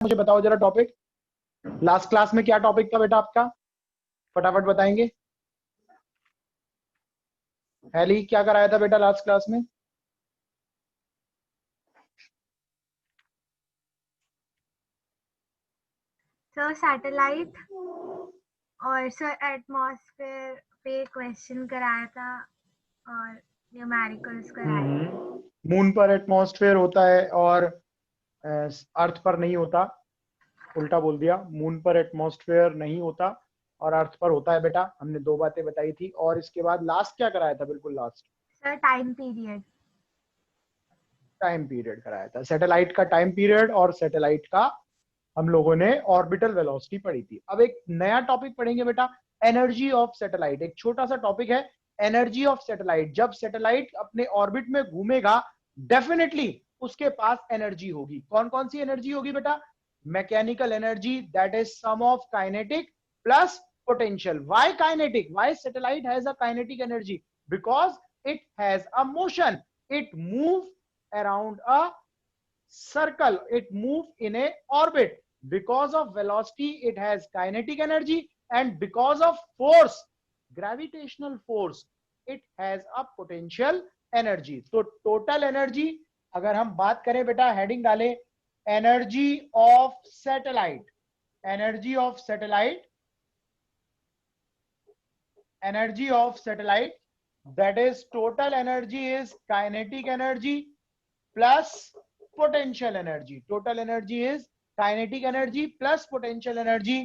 मुझे बताओ जरा टॉपिक। लास्ट क्लास में क्या टॉपिक था बेटा आपका, फटाफट बताएंगे। हैली क्या कराया था बेटा लास्ट क्लास में? सर सैटेलाइट और सर एटमॉस्फेयर पे क्वेश्चन कराया था और न्यूमेरिकल्स कराए। मून पर एटमॉस्फेयर होता है और अर्थ पर नहीं होता, उल्टा बोल दिया। मून पर एटमॉस्फेयर नहीं होता और अर्थ पर होता है बेटा। हमने दो बातें बताई थी। और इसके बाद लास्ट क्या कराया था? बिल्कुल लास्ट सर टाइम पीरियड कराया था। सैटेलाइट का टाइम पीरियड और सैटेलाइट का हम लोगों ने ऑर्बिटल वेलोसिटी पढ़ी थी। अब एक नया टॉपिक पढ़ेंगे बेटा, एनर्जी ऑफ सैटेलाइट। एक छोटा सा टॉपिक है एनर्जी ऑफ सैटेलाइट। जब सैटेलाइट अपने ऑर्बिट में घूमेगा डेफिनेटली उसके पास एनर्जी होगी। कौन कौन सी एनर्जी होगी बेटा? Mechanical energy, that is sum of kinetic plus potential. Why kinetic? Why satellite has a kinetic energy? Because it has a motion. It moves around a circle. It moves in a orbit. Because of velocity it has kinetic energy, and because of force, gravitational force, it has a potential energy. तो total energy अगर हम बात करें बेटा, heading डालें energy of satellite. Energy of satellite, energy of satellite, that is total energy is kinetic energy plus potential energy. Total energy is kinetic energy plus potential energy.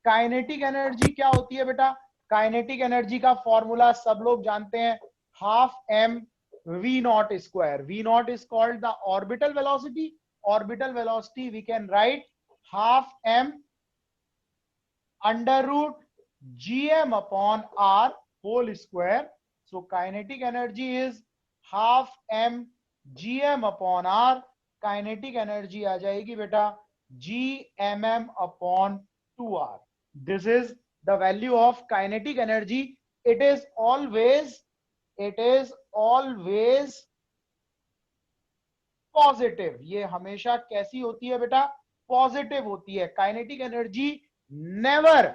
Kinetic energy क्या होती है बेटा? काइनेटिक एनर्जी का formula सब लोग जानते हैं, half M V naught square. V naught is called the orbital velocity. Orbital velocity we can write half M under root gm upon r whole square. So kinetic energy is half m gm upon r. kinetic energy आ जाएगी बेटा gmm upon 2r. This is the value of kinetic energy. It is always positive. ये हमेशा कैसी होती है बेटा? Positive होती है। Kinetic energy never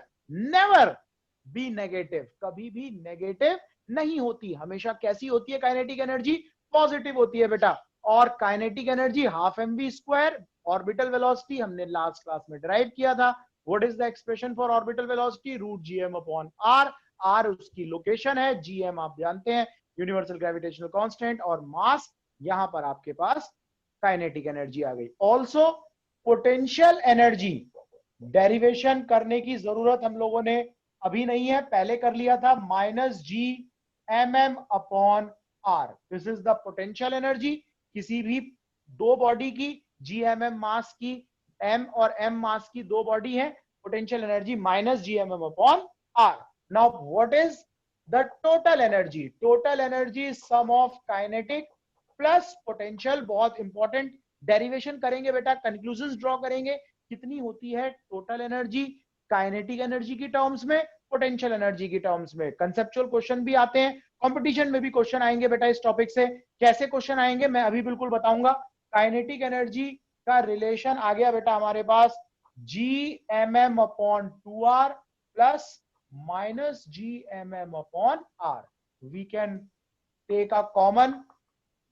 be negative, कभी भी नेगेटिव नहीं होती। हमेशा कैसी होती है काइनेटिक एनर्जी? पॉजिटिव होती है बेटा। और kinetic energy half M V square. Orbital velocity हमने लास्ट क्लास में डिराइव किया था। What is the expression for orbital velocity? Root GM upon R. R उसकी लोकेशन है, जीएम आप जानते हैं यूनिवर्सल ग्रेविटेशनल कांस्टेंट, और मास यहां पर आपके पास काइनेटिक एनर्जी आ गई। ऑल्सो पोटेंशियल एनर्जी डेरिवेशन करने की जरूरत हम लोगों ने अभी नहीं है, पहले कर लिया था, minus G M M upon R. This is the potential energy किसी भी दो बॉडी की, जी एम एम मास की, एम और एम मास की दो बॉडी है, potential energy minus G M M upon R. Now what is the total energy? Total energy sum of kinetic plus potential. बहुत इंपॉर्टेंट, डेरिवेशन करेंगे बेटा, कंक्लूजन ड्रॉ करेंगे। कितनी होती है टोटल एनर्जी काइनेटिक एनर्जी की टर्म्स में, पोटेंशियल एनर्जी की टर्म्स में? कंसेप्चुअल क्वेश्चन भी आते हैं, कंपटीशन में भी क्वेश्चन आएंगे बेटा इस टॉपिक से। कैसे क्वेश्चन आएंगे मैं अभी बिल्कुल बताऊंगा। काइनेटिक एनर्जी का रिलेशन आ गया बेटा हमारे पास, G M M upon 2r plus minus G M M upon R. We can take a common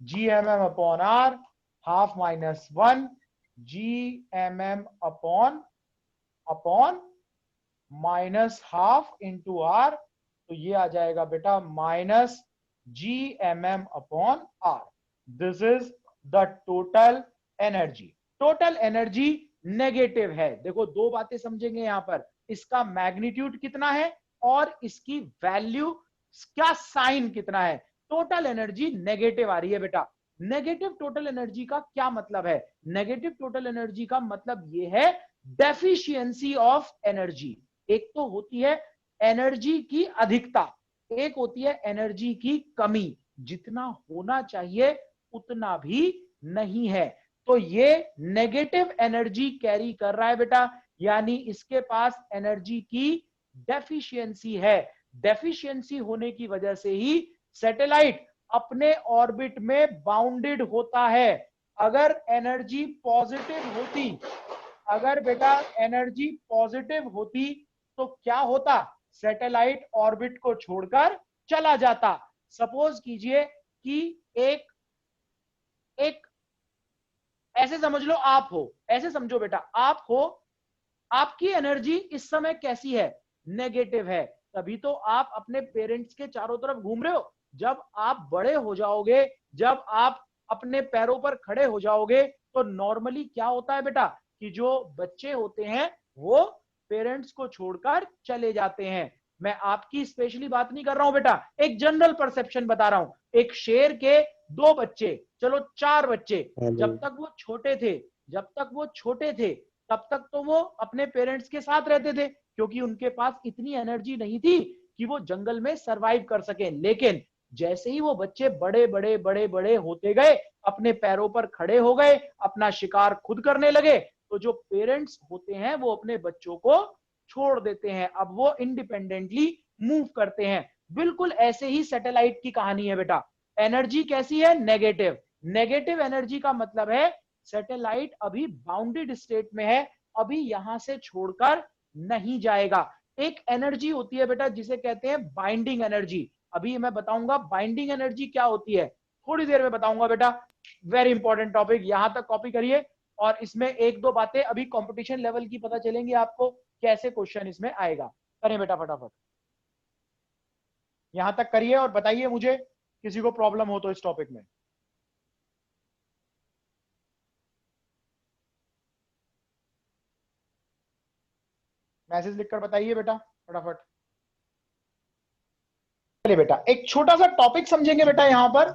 gmm upon r, half minus 1 gmm upon minus half into r, तो ये आ जाएगा बेटा minus gmm upon r. This is the total energy. Total energy negative है। देखो दो बातें समझेंगे यहां पर, इसका मैग्नीट्यूड कितना है और इसकी वैल्यू क्या साइन कितना है। टोटल एनर्जी नेगेटिव आ रही है बेटा। नेगेटिव टोटल एनर्जी का क्या मतलब है? नेगेटिव टोटल एनर्जी का मतलब यह है डेफिशिएंसी ऑफ एनर्जी। एक तो होती है एनर्जी की अधिकता, एक होती है एनर्जी की कमी। जितना होना चाहिए उतना भी नहीं है, तो ये नेगेटिव एनर्जी कैरी कर रहा है बेटा, यानी इसके पास एनर्जी की डेफिशिएंसी है। डेफिशिएंसी होने की वजह से ही सैटेलाइट अपने ऑर्बिट में बाउंडेड होता है। अगर एनर्जी पॉजिटिव होती, अगर बेटा एनर्जी पॉजिटिव होती तो क्या होता, सैटेलाइट ऑर्बिट को छोड़कर चला जाता। सपोज कीजिए कि एक एक ऐसे समझ लो, आप हो, ऐसे समझो बेटा, आप हो, आपकी एनर्जी इस समय कैसी है, नेगेटिव है, तभी तो आप अपने पेरेंट्स के चारों तरफ घूम रहे हो। जब आप बड़े हो जाओगे, जब आप अपने पैरों पर खड़े हो जाओगे, तो नॉर्मली क्या होता है बेटा कि जो बच्चे होते हैं वो पेरेंट्स को छोड़कर चले जाते हैं। मैं आपकी स्पेशली बात नहीं कर रहा हूं बेटा, एक जनरल परसेप्शन बता रहा हूं। एक शेर के 2 बच्चे, चलो 4 बच्चे, जब तक वो छोटे थे, जब तक वो छोटे थे तब तक तो वो अपने पेरेंट्स के साथ रहते थे, क्योंकि उनके पास इतनी एनर्जी नहीं थी कि वो जंगल में सरवाइव कर सके। लेकिन जैसे ही वो बच्चे बड़े बड़े बड़े बड़े होते गए, अपने पैरों पर खड़े हो गए, अपना शिकार खुद करने लगे, तो जो पेरेंट्स होते हैं वो अपने बच्चों को छोड़ देते हैं, अब वो इंडिपेंडेंटली मूव करते हैं। बिल्कुल ऐसे ही सैटेलाइट की कहानी है बेटा। एनर्जी कैसी है, नेगेटिव। नेगेटिव एनर्जी का मतलब है सैटेलाइट अभी बाउंडेड स्टेट में है, अभी यहां से छोड़कर नहीं जाएगा। एक एनर्जी होती है बेटा जिसे कहते हैं बाइंडिंग एनर्जी। अभी मैं बताऊंगा बाइंडिंग एनर्जी क्या होती है, थोड़ी देर में बताऊंगा बेटा। वेरी इंपॉर्टेंट टॉपिक, यहां तक कॉपी करिए, और इसमें एक दो बातें अभी कंपटीशन लेवल की पता चलेंगी आपको, कैसे क्वेश्चन इसमें आएगा। करें बेटा फटाफट, यहां तक करिए और बताइए मुझे किसी को प्रॉब्लम हो तो इस टॉपिक में। मैसेज लिखकर बताइए बेटा फटाफट। चलिए बेटा, एक छोटा सा टॉपिक समझेंगे बेटा। यहां पर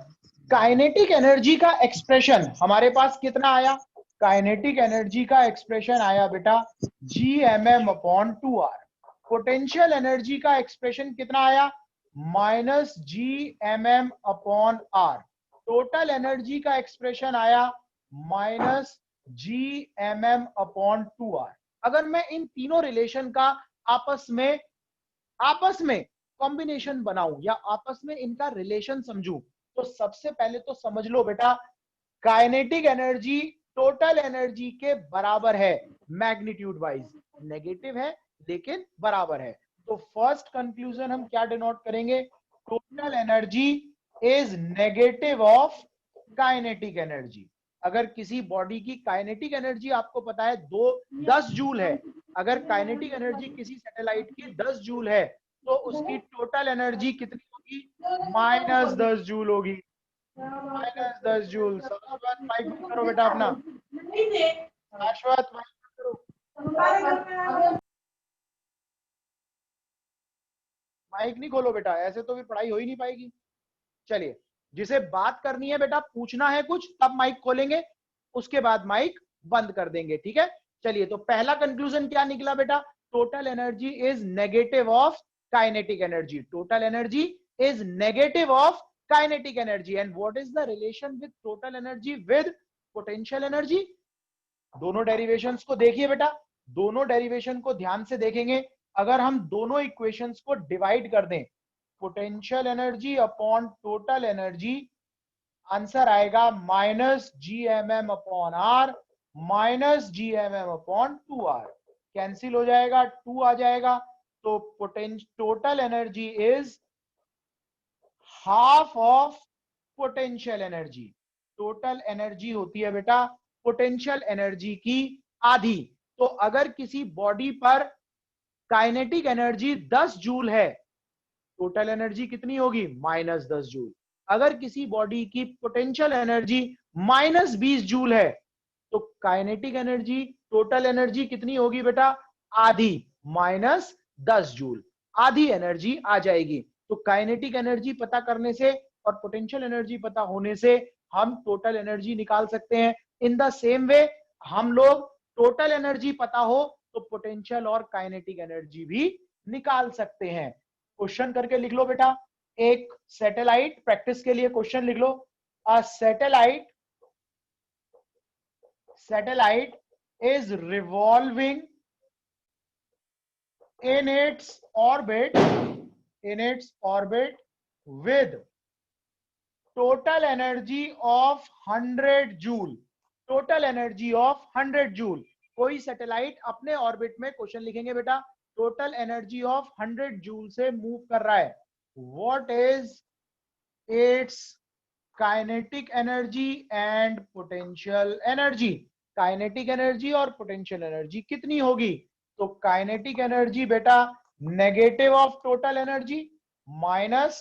काइनेटिक एनर्जी का एक्सप्रेशन हमारे पास कितना आया, काइनेटिक एनर्जी का एक्सप्रेशन आया बेटा Gmm/2r। पोटेंशियल एनर्जी का एक्सप्रेशन कितना आया, -Gmm/r। टोटल एनर्जी का एक्सप्रेशन आया -Gmm/2r। अगर मैं इन तीनों रिलेशन का आपस में कॉम्बिनेशन बनाऊं या आपस में इनका रिलेशन समझूं, तो सबसे पहले तो समझ लो बेटा, काइनेटिक एनर्जी टोटल एनर्जी के बराबर है, मैग्नीट्यूड वाइज। नेगेटिव है लेकिन बराबर है। तो फर्स्ट कंक्लूजन हम क्या डिनोट करेंगे, total energy is negative of kinetic energy. अगर किसी बॉडी की काइनेटिक एनर्जी आपको पता है 10 जूल है, अगर काइनेटिक एनर्जी किसी सैटेलाइट की 10 जूल है, तो उसकी टोटल एनर्जी कितनी होगी, -10 जूल होगी, -10 जूल। शाश्वत माइक बंद करो बेटा अपना, शाश्वत माइक बंद करो, माइक नहीं खोलो बेटा, ऐसे तो फिर पढ़ाई हो ही नहीं पाएगी। चलिए, जिसे बात करनी है बेटा, पूछना है कुछ, तब माइक खोलेंगे, उसके बाद माइक बंद कर देंगे, ठीक है। चलिए, तो पहला कंक्लूजन क्या निकला बेटा, total energy is negative of kinetic energy. Total energy is negative of kinetic energy. And what is the relation with total energy with potential energy. दोनों डेरिवेशंस को देखिए बेटा, दोनों डेरिवेशन को ध्यान से देखेंगे। अगर हम दोनों इक्वेशंस को डिवाइड कर दें, potential energy upon total energy, answer आएगा -Gmm/r -Gmm/2r। कैंसिल हो जाएगा, 2 आ जाएगा, तो total energy is half of potential energy. Total energy होती है बेटा पोटेंशियल एनर्जी की आधी। तो अगर किसी बॉडी पर काइनेटिक एनर्जी 10 जूल है, टोटल एनर्जी कितनी होगी, -10 जूल। अगर किसी बॉडी की पोटेंशियल एनर्जी -20 जूल है, तो काइनेटिक एनर्जी टोटल एनर्जी कितनी होगी बेटा, आधी, -10 जूल, आधी एनर्जी आ जाएगी। तो काइनेटिक एनर्जी पता करने से और पोटेंशियल एनर्जी पता होने से हम टोटल एनर्जी निकाल सकते हैं। इन द सेम वे हम लोग टोटल एनर्जी पता हो तो पोटेंशियल और काइनेटिक एनर्जी भी निकाल सकते हैं। क्वेश्चन करके लिख लो बेटा, एक सैटेलाइट, प्रैक्टिस के लिए क्वेश्चन लिख लो। अ satellite is revolving in its orbit with total energy of 100 joule, total energy of 100 joule। कोई सैटेलाइट अपने ऑर्बिट में, क्वेश्चन लिखेंगे बेटा, टोटल एनर्जी ऑफ 100 जूल से मूव कर रहा है, what is it's kinetic energy and potential energy. Kinetic energy और पोटेंशियल एनर्जी कितनी होगी? तो काइनेटिक एनर्जी बेटा negative of total energy minus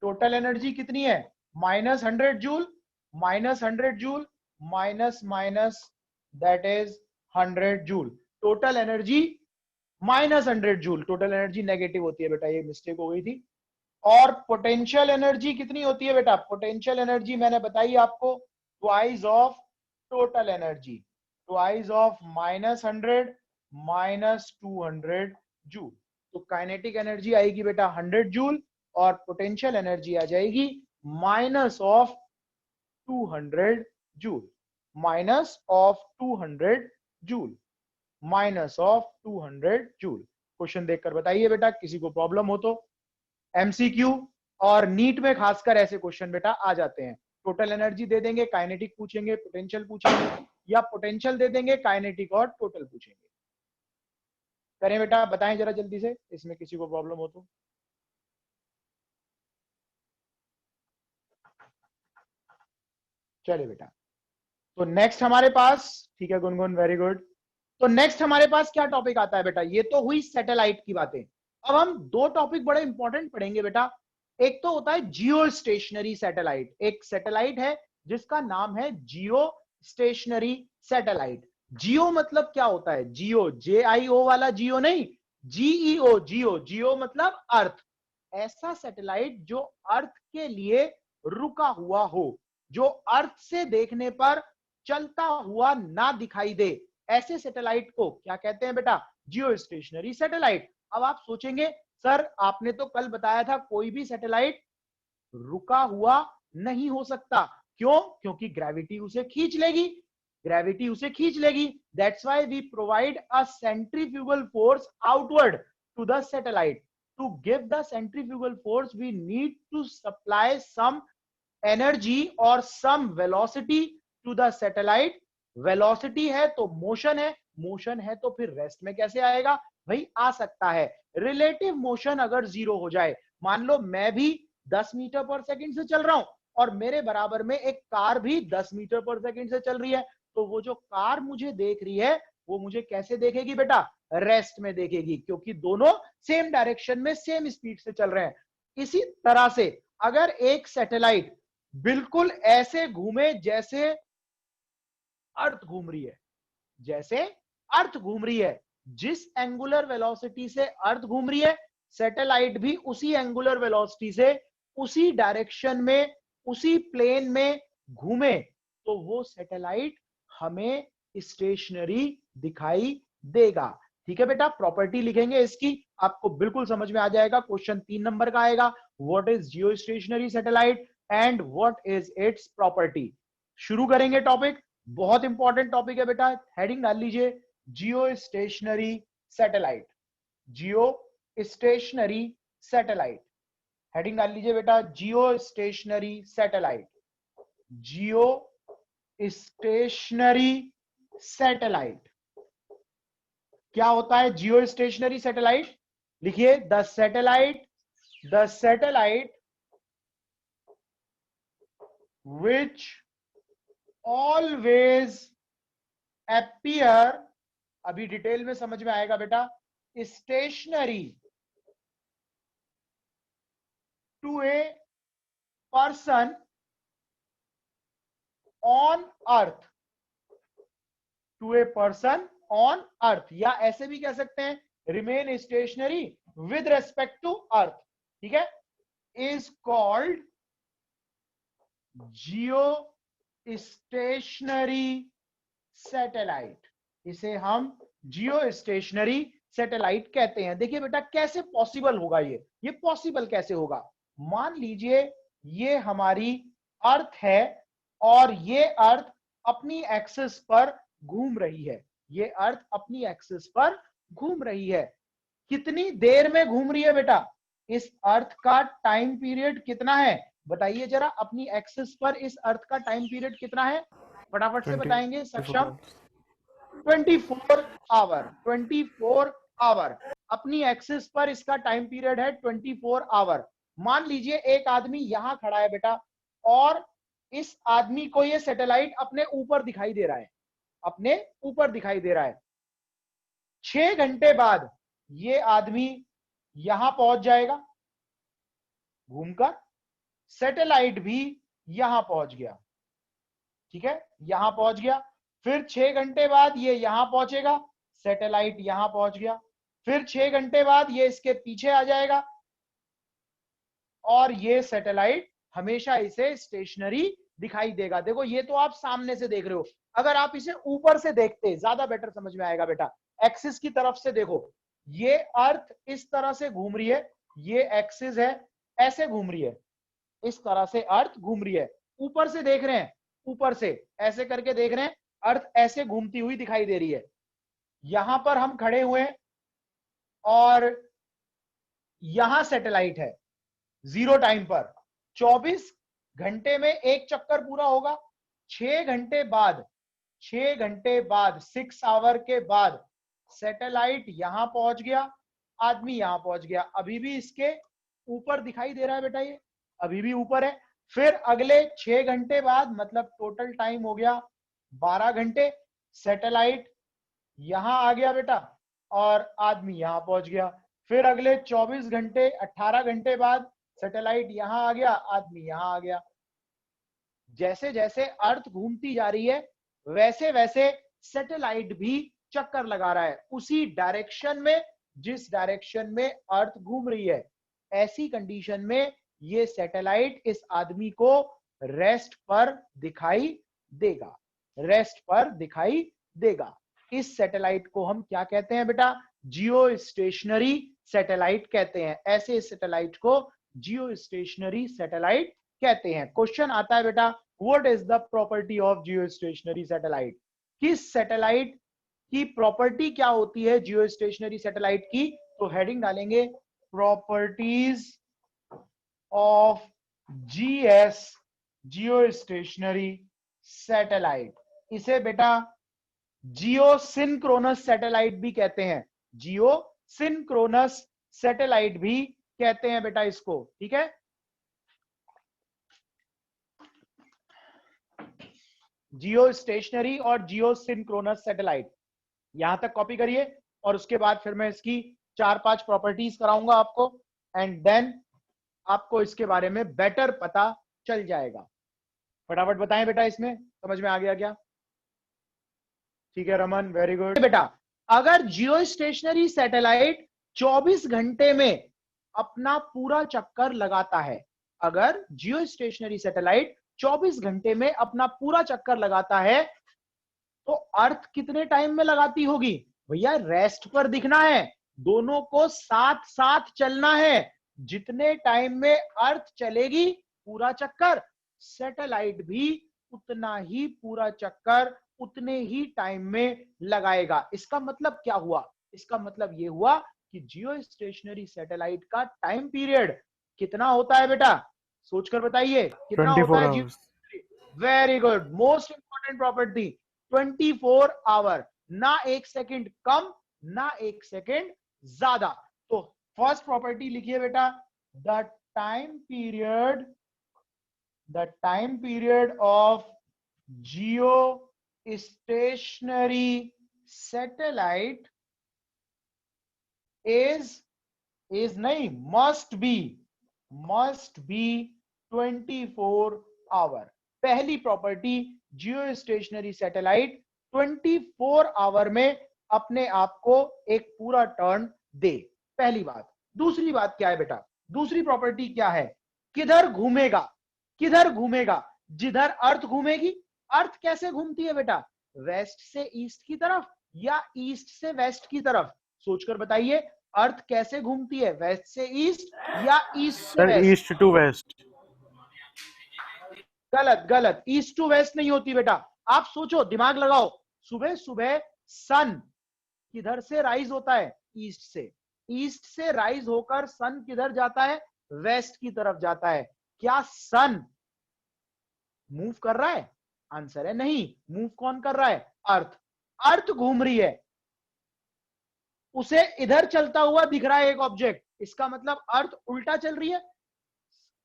total energy कितनी है, minus 100 joule, minus 100 joule, minus minus that is 100 joule. Total energy minus 100 joule, total energy negative होती है बेटा, ये मिस्टेक हो गई थी। और पोटेंशियल एनर्जी कितनी होती है बेटा? पोटेंशियल एनर्जी मैंने बताई आपको, twice of total energy, twice of minus 100 minus 200 joule. तो काइनेटिक एनर्जी आएगी बेटा 100 जूल और पोटेंशियल एनर्जी आ जाएगी minus of 200 joule, minus of 200 joule, minus of 200 joule. Question देखकर बताइए बेटा, किसी को प्रॉब्लम हो तो। एमसीक्यू और नीट में खासकर ऐसे क्वेश्चन बेटा आ जाते हैं। टोटल एनर्जी दे देंगे, काइनेटिक पूछेंगे, पोटेंशियल पूछेंगे, या पोटेंशियल दे देंगे, काइनेटिक और टोटल पूछेंगे। करें बेटा, बताएं जरा जल्दी से, इसमें किसी को प्रॉब्लम हो तो। चलिए बेटा, तो नेक्स्ट हमारे पास, ठीक है गुनगुन, वेरी गुड। तो नेक्स्ट हमारे पास क्या टॉपिक आता है बेटा? ये तो हुई सैटेलाइट की बातें। अब हम दो टॉपिक बड़े इंपॉर्टेंट पढ़ेंगे बेटा। एक तो होता है जियो स्टेशनरी सैटेलाइट, एक सैटेलाइट है जिसका नाम है जियो स्टेशनरी सैटेलाइट। जियो मतलब क्या होता है? जियो, JIO वाला जियो नहीं, GEO, जियो, जियो मतलब अर्थ। ऐसा सैटेलाइट जो अर्थ के लिए रुका हुआ हो, जो अर्थ से देखने पर चलता हुआ ना दिखाई दे, ऐसे सैटेलाइट को क्या कहते हैं बेटा? Geostationary satellite. अब आप सोचेंगे सर आपने तो कल बताया था कोई भी सैटेलाइट रुका हुआ नहीं हो सकता, क्यों? क्योंकि ग्रेविटी उसे खींच लेगी, ग्रेविटी उसे खींच लेगी। That's why we provide a centrifugal force outward to the satellite. To give the centrifugal force we need to supply some energy और some velocity to the satellite. Velocity है तो मोशन है, मोशन है तो फिर रेस्ट में कैसे आएगा भाई? आ सकता है। रिलेटिव मोशन अगर जीरो हो जाए, मान लो मैं भी 10 मीटर पर सेकंड से चल रहा हूं और मेरे बराबर में एक कार भी 10 मीटर पर सेकंड से चल रही है, तो वो जो कार मुझे देख रही है वो मुझे कैसे देखेगी बेटा? रेस्ट में देखेगी, क्योंकि दोनों सेम डायरेक्शन में सेम स्पीड से चल रहे हैं। इसी तरह से अगर एक सैटेलाइट बिल्कुल ऐसे घूमे जैसे अर्थ घूम रही है, जैसे अर्थ घूम रही है, जिस एंगुलर वेलोसिटी से अर्थ घूम रही है, सैटेलाइट भी उसी एंगुलर वेलोसिटी से उसी डायरेक्शन में उसी प्लेन में घूमे, तो वो सैटेलाइट हमें स्टेशनरी दिखाई देगा। ठीक है बेटा, प्रॉपर्टी लिखेंगे इसकी, आपको बिल्कुल समझ में आ जाएगा। क्वेश्चन 3 नंबर का आएगा, what is Jio stationery satellite and what is it's property. शुरू करेंगे टॉपिक, बहुत इंपॉर्टेंट टॉपिक है बेटा। हेडिंग डाल लीजिए, geostationary satellite, geostationary satellite. Heading डाल लीजिए बेटा, geostationary satellite, geostationary satellite. क्या होता है जियो स्टेशनरी सैटेलाइट? लिखिए, the satellite which always appear, अभी डिटेल में समझ में आएगा बेटा, stationary to a person on earth, to a person on earth, या ऐसे भी कह सकते हैं remain stationary with respect to earth. ठीक है, is called geostationary satellite. इसे हम जियो स्टेशनरी सैटेलाइट कहते हैं। देखिए बेटा कैसे पॉसिबल होगा ये पॉसिबल कैसे होगा? मान लीजिए ये हमारी अर्थ है और ये अर्थ अपनी एक्सिस पर घूम रही है, ये अर्थ अपनी एक्सिस पर घूम रही है। कितनी देर में घूम रही है बेटा? इस अर्थ का टाइम पीरियड कितना है बताइए जरा, अपनी एक्सिस पर इस अर्थ का टाइम पीरियड कितना है? फटाफट से बताएंगे सक्षम। 24 आवर। 24 आवर अपनी एक्सिस पर इसका टाइम पीरियड है 24 आवर। मान लीजिए एक आदमी यहां खड़ा है बेटा, और इस आदमी को ये सैटेलाइट अपने ऊपर दिखाई दे रहा है, अपने ऊपर दिखाई दे रहा है। 6 घंटे बाद ये आदमी यहां पहुंच जाएगा घूमकर, सैटेलाइट भी यहां पहुंच गया, ठीक है, यहां पहुंच गया। फिर 6 घंटे बाद ये यहां पहुंचेगा, सैटेलाइट यहां पहुंच गया। फिर 6 घंटे बाद ये इसके पीछे आ जाएगा, और ये सैटेलाइट हमेशा इसे स्टेशनरी दिखाई देगा। देखो ये तो आप सामने से देख रहे हो, अगर आप इसे ऊपर से देखते ज्यादा बेटर समझ में आएगा बेटा। एक्सिस की तरफ से देखो, ये अर्थ इस तरह से घूम रही है, ये एक्सिस है, ऐसे घूम रही है, इस तरह से अर्थ घूम रही है। ऊपर से देख रहे हैं, ऊपर से ऐसे करके देख रहे हैं, अर्थ ऐसे घूमती हुई दिखाई दे रही है। यहां पर हम खड़े हुए हैं और यहां सैटेलाइट है, 0 टाइम पर 24 घंटे में एक चक्कर पूरा होगा। 6 घंटे बाद, 6 घंटे बाद 6 आवर के बाद सैटेलाइट यहां पहुंच गया, आदमी यहां पहुंच गया। अभी भी इसके ऊपर दिखाई दे रहा है बेटा, ये अभी भी ऊपर है। फिर अगले 6 घंटे बाद, मतलब टोटल टाइम हो गया 12 घंटे, सैटेलाइट यहां आ गया बेटा और आदमी यहां पहुंच गया। फिर अगले 24 घंटे 18 घंटे बाद सैटेलाइट यहां आ गया, आदमी यहां आ गया। जैसे जैसे अर्थ घूमती जा रही है वैसे वैसे सैटेलाइट भी चक्कर लगा रहा है उसी डायरेक्शन में जिस डायरेक्शन में अर्थ घूम रही है। ऐसी कंडीशन में ये सैटेलाइट इस आदमी को रेस्ट पर दिखाई देगा, रेस्ट पर दिखाई देगा। इस सैटेलाइट को हम क्या कहते हैं बेटा? जियो स्टेशनरी सैटेलाइट कहते हैं। ऐसे सैटेलाइट को जियो स्टेशनरी सैटेलाइट कहते हैं। क्वेश्चन आता है बेटा, what is the property of geostationary satellite? किस सैटेलाइट की प्रॉपर्टी क्या होती है जियो स्टेशनरी सैटेलाइट की? तो हेडिंग डालेंगे properties of GS, Jio stationery satellite. इसे बेटा जियो सिंक्रोनस सैटेलाइट भी कहते हैं, जियो सिंक्रोनस सैटेलाइट भी कहते हैं बेटा इसको, ठीक है। जियो स्टेशनरी और जियो सिंक्रोनस सैटेलाइट, यहां तक कॉपी करिए और उसके बाद फिर मैं इसकी 4-5 प्रॉपर्टीज कराऊंगा आपको, एंड देन आपको इसके बारे में बेटर पता चल जाएगा। फटाफट बताएं बेटा, इसमें समझ में आ गया क्या? ठीक है रमन, वेरी गुड बेटा। अगर जियो स्टेशनरी सैटेलाइट 24 घंटे में अपना पूरा चक्कर लगाता है, अगर जियो स्टेशनरी सैटेलाइट 24 घंटे में अपना पूरा चक्कर लगाता है, तो अर्थ कितने टाइम में लगाती होगी? भैया रेस्ट पर दिखना है, दोनों को साथ साथ चलना है। जितने टाइम में अर्थ चलेगी पूरा चक्कर, सैटेलाइट भी उतना ही पूरा चक्कर उतने ही टाइम में लगाएगा। इसका मतलब क्या हुआ? इसका मतलब यह हुआ कि जियो स्टेशनरी सैटेलाइट का टाइम पीरियड कितना होता है बेटा? सोचकर बताइए कितना होता है geo? Very good, most important property 24 hour, ना एक सेकंड कम ना एक सेकंड ज्यादा। तो फर्स्ट प्रॉपर्टी लिखिए बेटा, the time period of geostationary satellite is नहीं, मस्ट बी 24 आवर। पहली property, geostationary satellite 24 hour में अपने आप को एक पूरा टर्न दे, पहली बात। दूसरी बात क्या है बेटा? दूसरी प्रॉपर्टी क्या है? किधर घूमेगा? किधर घूमेगा? जिधर अर्थ घूमेगी। अर्थ कैसे घूमती है बेटा? वेस्ट से ईस्ट की तरफ या ईस्ट से वेस्ट की तरफ? सोचकर बताइए, अर्थ कैसे घूमती है? वेस्ट से ईस्ट या ईस्ट से वेस्ट? East to waste. गलत गलत, ईस्ट टू वेस्ट नहीं होती बेटा। आप सोचो, दिमाग लगाओ, सुबह सुबह सन किधर से राइज होता है? ईस्ट से। ईस्ट से राइज होकर सन किधर जाता है? वेस्ट की तरफ जाता है। क्या सन मूव कर रहा है? आंसर है नहीं। मूव कौन कर रहा है? अर्थ। अर्थ घूम रही है, उसे इधर चलता हुआ दिख रहा है एक ऑब्जेक्ट, इसका मतलब अर्थ उल्टा चल रही है।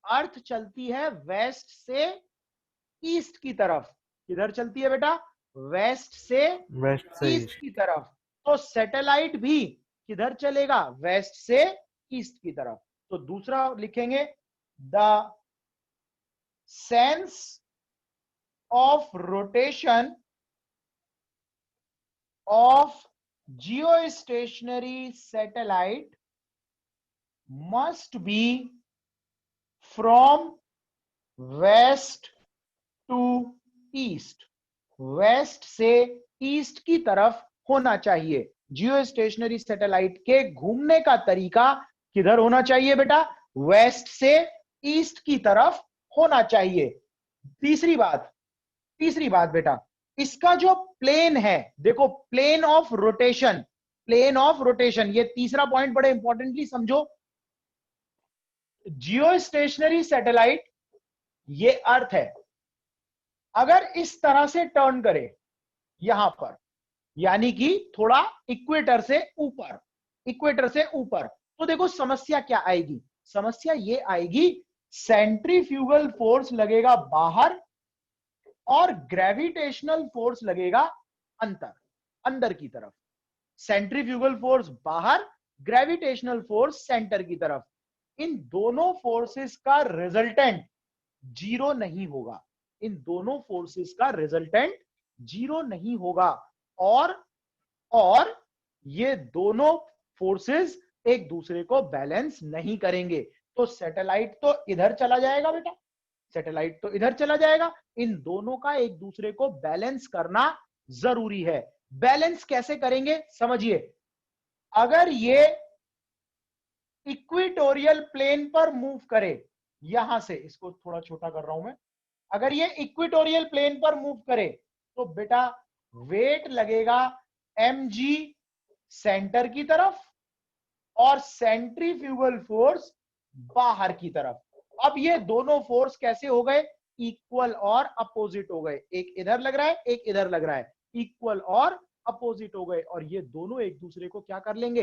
अर्थ चलती है वेस्ट से ईस्ट की तरफ। किधर चलती है बेटा? वेस्ट से ईस्ट की तरफ। तो सैटेलाइट भी किधर चलेगा? वेस्ट से ईस्ट की तरफ। तो दूसरा लिखेंगे, the sense of rotation of geostationary satellite must be from west to east, west से ईस्ट की तरफ होना चाहिए। जियो स्टेशनरी सैटेलाइट के घूमने का तरीका किधर होना चाहिए बेटा? वेस्ट से ईस्ट की तरफ होना चाहिए। तीसरी बात बेटा, इसका जो प्लेन है, देखो प्लेन ऑफ रोटेशन, ये तीसरा पॉइंट बड़े इंपॉर्टेंटली समझो। जियो स्टेशनरी सैटेलाइट, ये अर्थ है, अगर इस तरह से टर्न करे यहां पर, यानी कि थोड़ा इक्वेटर से ऊपर, तो देखो समस्या क्या आएगी? समस्या ये आएगी, सेंट्रीफ्यूगल फोर्स लगेगा बाहर और ग्रेविटेशनल फोर्स लगेगा अंदर की तरफ। सेंट्रीफ्यूगल फोर्स बाहर, ग्रेविटेशनल फोर्स सेंटर की तरफ। इन दोनों फोर्सेस का रिजल्टेंट जीरो नहीं होगा, और ये दोनों फोर्सेस एक दूसरे को बैलेंस नहीं करेंगे। तो सैटेलाइट तो इधर चला जाएगा, इन दोनों का एक दूसरे को बैलेंस करना जरूरी है। बैलेंस कैसे करेंगे समझिए। अगर ये इक्वेटोरियल प्लेन पर मूव करे, यहां से, इसको थोड़ा छोटा कर रहा हूं मैं, अगर ये इक्वेटोरियल प्लेन पर मूव करे तो बेटा वेट लगेगा mg सेंटर की तरफ और सेंट्रीफ्यूगल फोर्स बाहर की तरफ। अब ये दोनों फोर्स कैसे हो गए? इक्वल और अपोजिट हो गए। एक इधर लग रहा है, एक इधर लग रहा है, इक्वल और अपोजिट हो गए, और ये दोनों एक दूसरे को क्या कर लेंगे?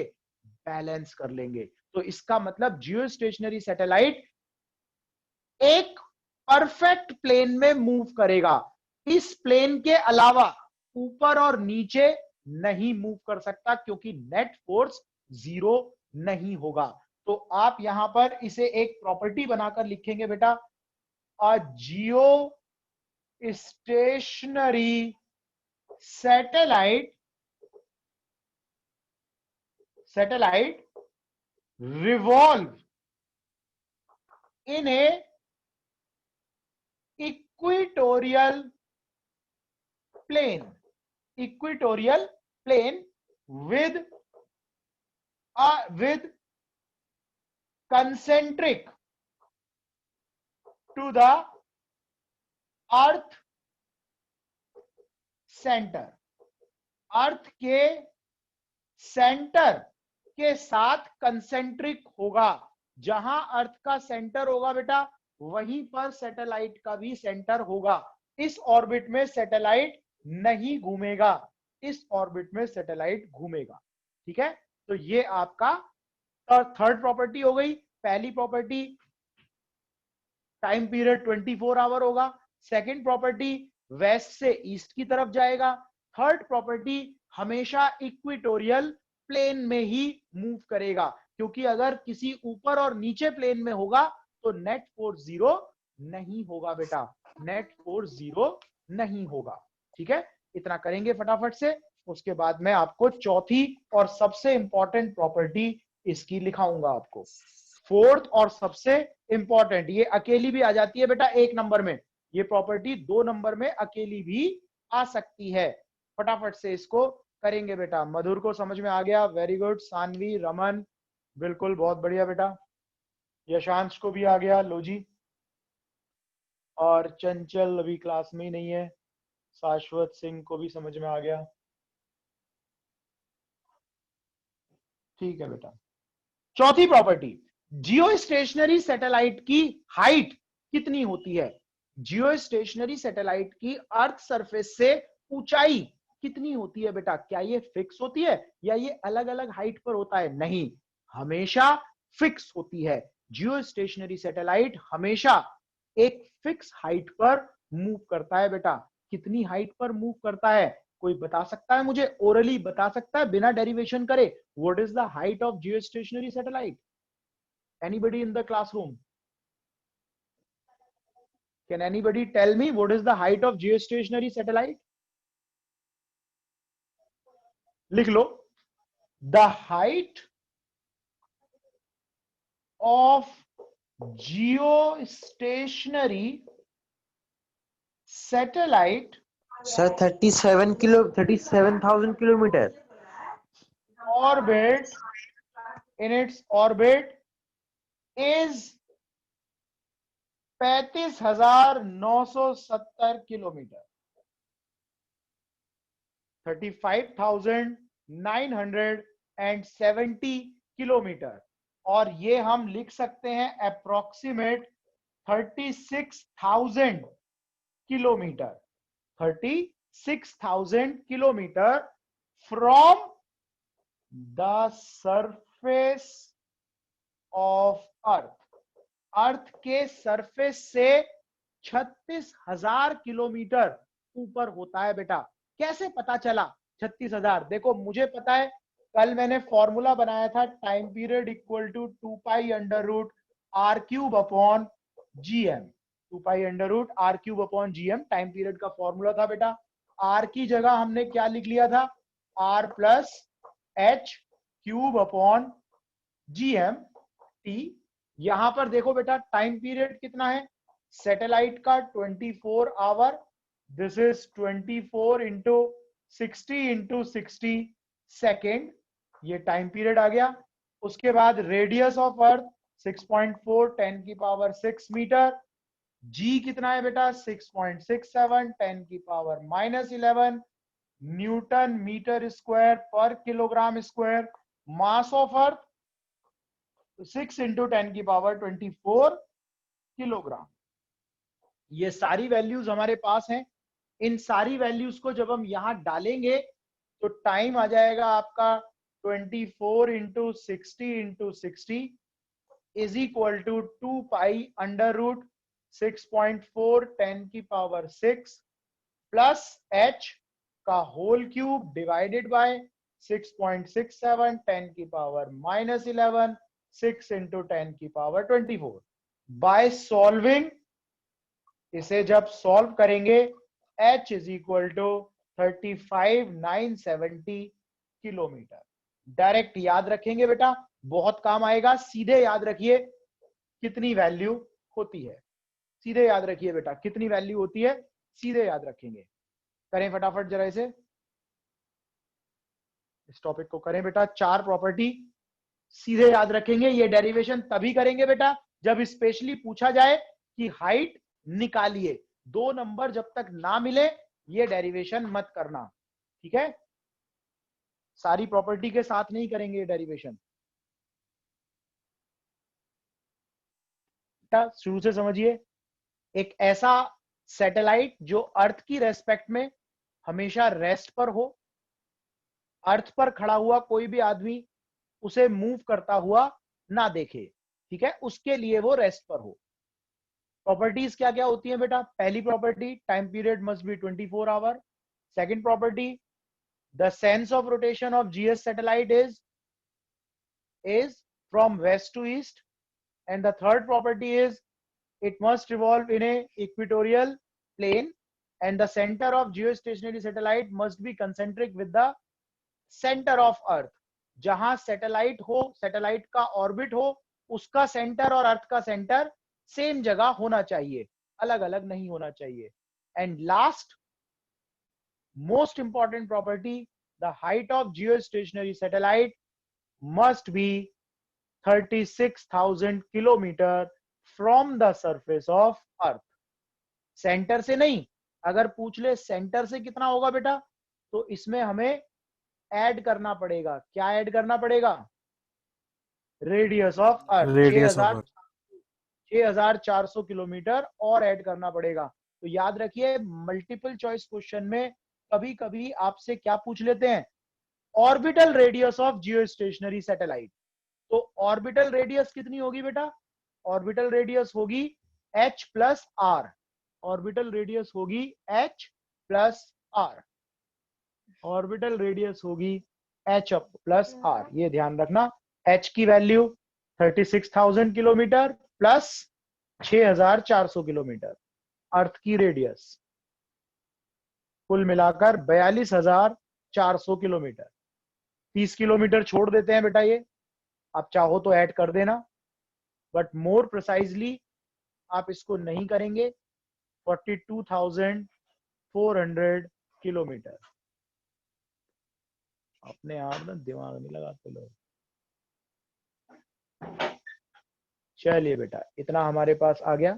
बैलेंस कर लेंगे। तो इसका मतलब जियो स्टेशनरी सैटेलाइट एक परफेक्ट प्लेन में मूव करेगा। इस प्लेन के अलावा ऊपर और नीचे नहीं मूव कर सकता, क्योंकि नेट फोर्स जीरो नहीं होगा। तो आप यहां पर इसे एक प्रॉपर्टी बनाकर लिखेंगे बेटा, a geostationary satellite revolve in a equatorial plane with concentric to the earth centre. Earth के सेंटर के साथ कंसेंट्रिक होगा। जहां अर्थ का सेंटर होगा बेटा, वहीं पर सैटेलाइट का भी सेंटर होगा। इस ऑर्बिट में सैटेलाइट नहीं घूमेगा, इस ऑर्बिट में सैटेलाइट घूमेगा। ठीक है, तो ये आपका थर्ड प्रॉपर्टी हो गई। पहली प्रॉपर्टी, टाइम पीरियड 24 आवर होगा। सेकंड प्रॉपर्टी, वेस्ट से ईस्ट की तरफ जाएगा। थर्ड प्रॉपर्टी, हमेशा इक्वेटोरियल प्लेन में ही मूव करेगा, क्योंकि अगर किसी ऊपर और नीचे प्लेन में होगा तो नेट फोर्स जीरो नहीं होगा बेटा, नेट फोर्स जीरो नहीं होगा। ठीक है, इतना करेंगे फटाफट से। उसके बाद मैं आपको चौथी और सबसे इंपॉर्टेंट प्रॉपर्टी इसकी लिखाऊंगा आपको। फोर्थ और सबसे इंपॉर्टेंट, ये अकेली भी आ जाती है बेटा 1 नंबर में, ये प्रॉपर्टी 2 नंबर में अकेली भी आ सकती है। फटाफट से इसको करेंगे बेटा। मधुर को समझ में आ गया, वेरी गुड। सानवी, रमन, बिल्कुल बहुत बढ़िया बेटा। यशांश को भी आ गया, लो जी। और चंचल अभी क्लास में ही नहीं है। शाश्वत सिंह को भी समझ में आ गया। ठीक है बेटा। चौथी प्रॉपर्टी, जियो स्टेशनरी सैटेलाइट की हाइट कितनी होती है? जियो स्टेशनरी सैटेलाइट की अर्थ सरफेस से ऊंचाई कितनी होती है बेटा? क्या ये फिक्स होती है या ये अलग अलग हाइट पर होता है? नहीं, हमेशा फिक्स होती है। जियो स्टेशनरी सैटेलाइट हमेशा एक फिक्स हाइट पर मूव करता है बेटा। कितनी हाइट पर मूव करता है? कोई बता सकता है मुझे? ओरली बता सकता है बिना डेरिवेशन करे? What is the height of geostationary satellite? Anybody in the classroom? Can anybody tell me what is the height of geostationary satellite? लिख लो, the height of geostationary satellite sir 37,000 kilometre orbit in its orbit is 35,970 kilometre, 35,970 kilometre. और ये हम लिख सकते हैं approximate 36,000 kilometre, 36,000 kilometre from the surface of earth. Earth के surface से 36,000 किलोमीटर ऊपर होता है बेटा। कैसे पता चला 36,000? देखो मुझे पता है, कल मैंने फॉर्मूला बनाया था, time period equal to 2 pi under root R cube upon GM. 2 pi under root R cube upon GM time period का फॉर्मूला था बेटा। आर की जगह हमने क्या लिख लिया था? R plus H cube upon GM T. यहां पर देखो बेटा टाइम पीरियड कितना है सैटेलाइट का? 24 hour. This is 24 into 60 into 60 second, ये टाइम पीरियड आ गया। उसके बाद रेडियस ऑफ अर्थ 6.4 10 की पावर 6 मीटर। जी कितना है बेटा? 6.67 10 की पावर -11 न्यूटन मीटर स्क्वायर पर kilogram square. Mass of earth 6 into 10 की पावर 24 किलोग्राम। ये सारी वैल्यूज हमारे पास हैं। इन सारी वैल्यूज को जब हम यहां डालेंगे तो टाइम आ जाएगा आपका 24 into 60 into 60 is equal to 2 pi under root 6.4 10 की पावर 6 प्लस एच का होल क्यूब डिवाइडेड बाय 6.67 10 की पावर -11 6 इंटू 10 की पावर 24। बाय सॉल्विंग, इसे जब सॉल्व करेंगे h is equal to 35,970 kilometre. Direct याद रखेंगे बेटा, बहुत काम आएगा। सीधे याद रखिए कितनी वैल्यू होती है, सीधे याद रखिए बेटा कितनी वैल्यू होती है, सीधे याद रखेंगे। करें फटाफट जरा इस टॉपिक को करें बेटा। 4 प्रॉपर्टी सीधे याद रखेंगे। ये डेरिवेशन तभी करेंगे बेटा जब स्पेशली पूछा जाए कि हाइट निकालिए। 2 नंबर जब तक ना मिले ये डेरिवेशन मत करना, ठीक है? सारी प्रॉपर्टी के साथ नहीं करेंगे ये डेरिवेशन। शुरू से समझिए, एक ऐसा सैटेलाइट जो अर्थ की रेस्पेक्ट में हमेशा रेस्ट पर हो, अर्थ पर खड़ा हुआ कोई भी आदमी उसे मूव करता हुआ ना देखे, ठीक है? उसके लिए वो रेस्ट पर हो। प्रॉपर्टीज क्या क्या होती हैं बेटा? पहली property, time period must be 24 hour. Second property, the sense of rotation of GS satellite is from west to east. And the third property is it must revolve in a equatorial plane, and the center of geostationary satellite must be concentric with the center of earth. जहां satellite हो, satellite का orbit हो, उसका centre और अर्थ का centre same जगह होना चाहिए, अलग अलग नहीं होना चाहिए। And last most important property, the height of geostationary satellite must be 36,000 kilometre from the surface of earth. Centre से नहीं, अगर पूछ ले सेंटर से कितना होगा बेटा, तो इसमें हमें ऐड करना पड़ेगा। क्या ऐड करना पड़ेगा? रेडियस ऑफ अर्थ 6,400 किलोमीटर और ऐड करना पड़ेगा। तो याद रखिए मल्टीपल चॉइस क्वेश्चन में कभी कभी आपसे क्या पूछ लेते हैं, orbital radius of geostationary satellite. तो ऑर्बिटल रेडियस कितनी होगी बेटा, ऑर्बिटल रेडियस होगी h plus R, orbital radius होगी h plus R, orbital radius होगी h प्लस आर। ये ध्यान रखना, h की value 36,000 kilometre plus 6,400 kilometre, earth की रेडियस कुल मिलाकर 42,400 किलोमीटर। 30 किलोमीटर छोड़ देते हैं बेटा, ये आप चाहो तो ऐड कर देना, बट मोर प्रिसाइजली आप इसको नहीं करेंगे। 42,400 किलोमीटर। अपने आप ना दिमाग नहीं लगाते लोग। चलिए बेटा, इतना हमारे पास आ गया।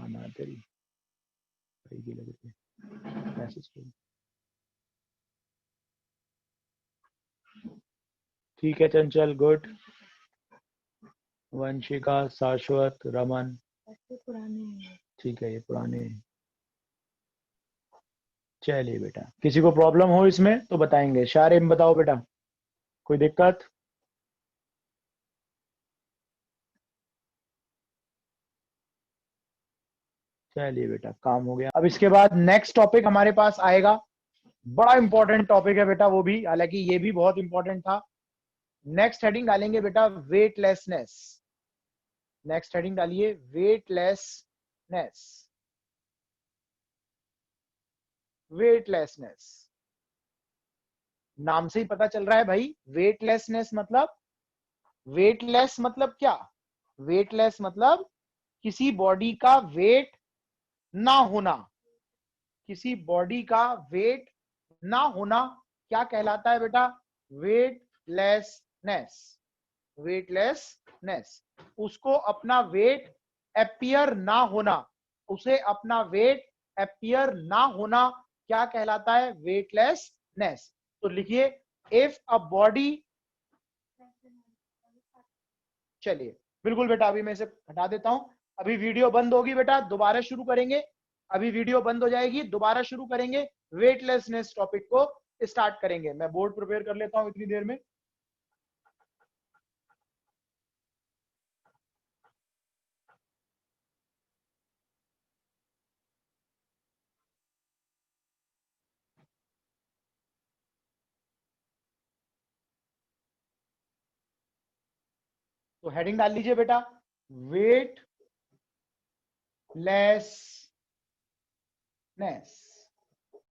ना तेरी लग रही है मैसेज। ठीक है चंचल, गुड। वंशिका, शाश्वत, रमन, ठीक है, ये पुराने हैं। चलिए बेटा, किसी को प्रॉब्लम हो इसमें तो बताएंगे। शारिम बताओ बेटा, कोई दिक्कत? चलिए बेटा, काम हो गया। अब इसके बाद नेक्स्ट टॉपिक हमारे पास आएगा, बड़ा इंपॉर्टेंट टॉपिक है बेटा वो भी, हालांकि ये भी बहुत इंपॉर्टेंट था। नेक्स्ट हेडिंग डालेंगे बेटा वेटलेसनेस। नेक्स्ट हेडिंग डालिए वेटलेसनेस। वेटलेसनेस नाम से ही पता चल रहा है भाई, वेटलेसनेस मतलब, वेटलेस मतलब क्या, वेटलेस मतलब किसी बॉडी का वेट ना होना, किसी बॉडी का वेट ना होना क्या कहलाता है बेटा, वेटलेसनेस। वेटलेसनेस, उसको अपना वेट अपीयर ना होना, उसे अपना वेट अपीयर ना होना क्या कहलाता है, वेटलेसनेस। तो लिखिए, इफ अ बॉडी, चलिए बिल्कुल बेटा, अभी मैं इसे हटा देता हूं। अभी वीडियो बंद होगी बेटा, दोबारा शुरू करेंगे। अभी वीडियो बंद हो जाएगी, दोबारा शुरू करेंगे, वेटलेसनेस टॉपिक को स्टार्ट करेंगे। मैं बोर्ड प्रिपेयर कर लेता हूं इतनी देर में। तो हेडिंग डाल लीजिए बेटा, वेट लेसनेस।